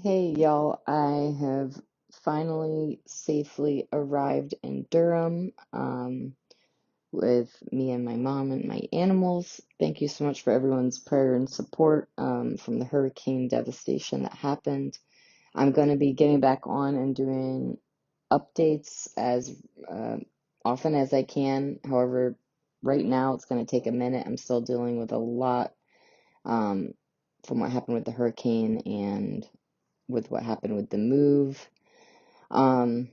Hey y'all, I have finally safely arrived in Durham with me and my mom and my animals. Thank you so much for everyone's prayer and support from the hurricane devastation that happened. I'm going to be getting back on and doing updates as uh, often as I can. However, right now it's going to take a minute. I'm still dealing with a lot um, from what happened with the hurricane and with what happened with the move. Um,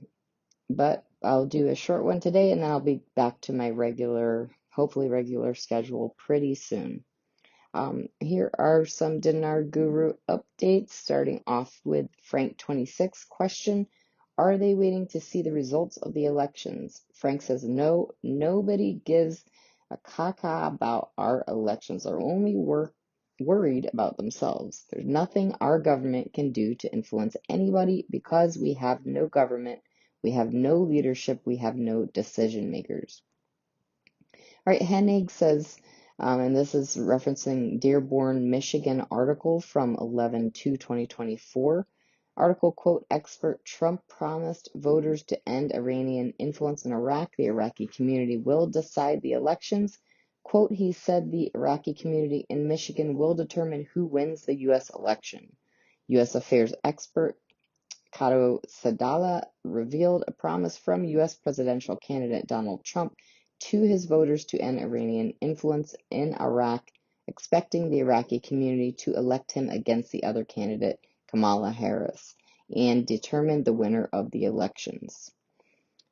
but I'll do a short one today and then I'll be back to my hopefully regular schedule pretty soon. Here are some Dinar Guru updates, starting off with Frank 26 question. Are they waiting to see the results of the elections? Frank says no, nobody gives a caca about our elections. They're only worried about themselves. There's nothing our government can do to influence anybody because we have no government, we have no leadership, we have no decision makers. All right, Hennig says, and this is referencing Dearborn, Michigan article from 11/2/2024. Article, quote, expert Trump promised voters to end Iranian influence in Iraq. The Iraqi community will decide the elections. Quote, he said the Iraqi community in Michigan will determine who wins the U.S. election. U.S. affairs expert Kato Sadala revealed a promise from U.S. presidential candidate Donald Trump to his voters to end Iranian influence in Iraq, expecting the Iraqi community to elect him against the other candidate, Kamala Harris, and determine the winner of the elections.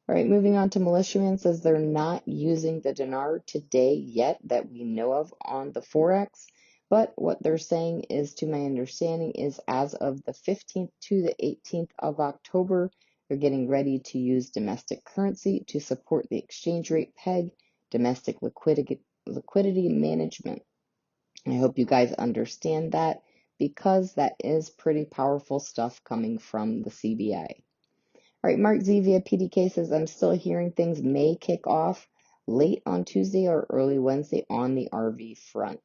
All right, moving on to militiaman says they're not using the dinar today yet that we know of on the Forex, but what they're saying is, to my understanding, is as of the 15th to the 18th of October, they're getting ready to use domestic currency to support the exchange rate peg, domestic liquidity management. I hope you guys understand that because that is pretty powerful stuff coming from the CBI. All right, Mark Z via PDK says, I'm still hearing things may kick off late on Tuesday or early Wednesday on the RV front.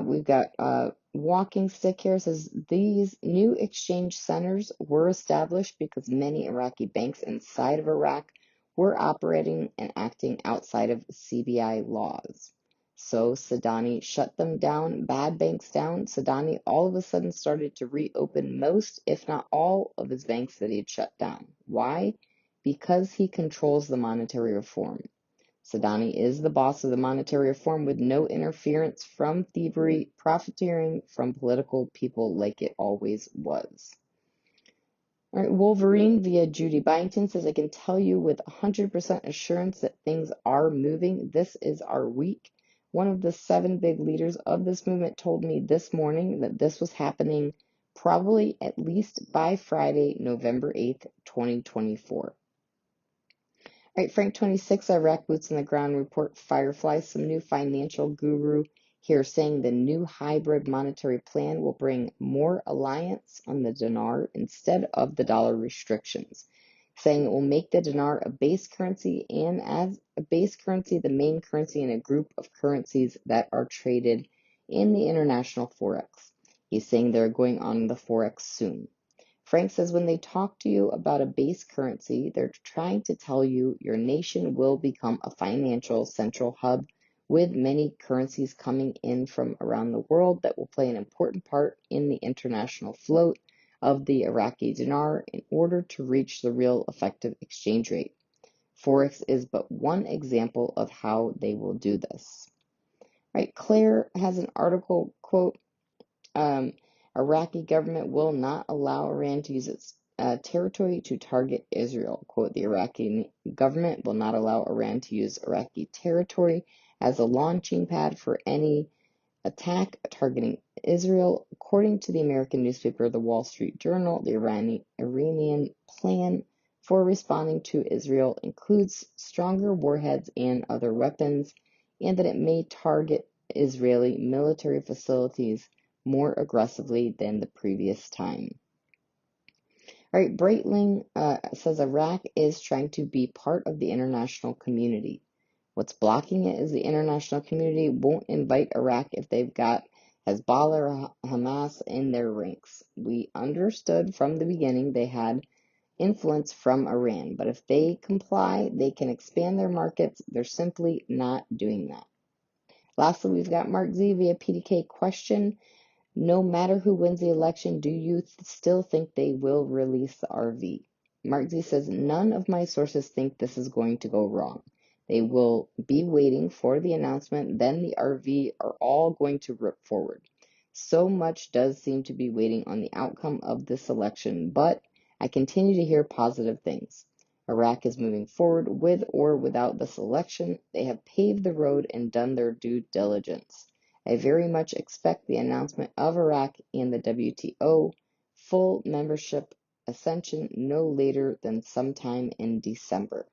We've got Walking Stick here says, these new exchange centers were established because many Iraqi banks inside of Iraq were operating and acting outside of CBI laws. So Sadani shut them down, bad banks down. Sadani all of a sudden started to reopen most, if not all, of his banks that he had shut down. Why? Because he controls the monetary reform. Sadani is the boss of the monetary reform with no interference from thievery, profiteering from political people like it always was. All right, Wolverine via Judy Byington says, I can tell you with 100% assurance that things are moving. This is our week. One of the 7 big leaders of this movement told me this morning that this was happening probably at least by Friday, November 8th, 2024. All right, Frank 26, Iraq Boots on the Ground report Firefly, some new financial guru here saying the new hybrid monetary plan will bring more alliance on the dinar instead of the dollar restrictions, saying it will make the dinar a base currency and as a base currency, the main currency in a group of currencies that are traded in the international Forex. He's saying they're going on the Forex soon. Frank says when they talk to you about a base currency, they're trying to tell you your nation will become a financial central hub with many currencies coming in from around the world that will play an important part in the international float of the Iraqi dinar in order to reach the real effective exchange rate. Forex is but one example of how they will do this. Right, Claire has an article, quote, Iraqi government will not allow Iran to use its territory to target Israel. Quote, the Iraqi government will not allow Iran to use Iraqi territory as a launching pad for any attack targeting Israel. According to the American newspaper The Wall Street Journal, the Iranian plan for responding to Israel includes stronger warheads and other weapons, and that it may target Israeli military facilities more aggressively than the previous time. All right, Breitling says Iraq is trying to be part of the international community. What's blocking it is the international community won't invite Iraq if they've got Hezbollah or Hamas in their ranks. We understood from the beginning they had influence from Iran, but if they comply, they can expand their markets. They're simply not doing that. Lastly, we've got Mark Z via PDK question. No matter who wins the election, do you still think they will release the RV? Mark Z says, none of my sources think this is going to go wrong. They will be waiting for the announcement, then the RV are all going to rip forward. So much does seem to be waiting on the outcome of this election, but I continue to hear positive things. Iraq is moving forward with or without this election. They have paved the road and done their due diligence. I very much expect the announcement of Iraq in the WTO full membership ascension no later than sometime in December.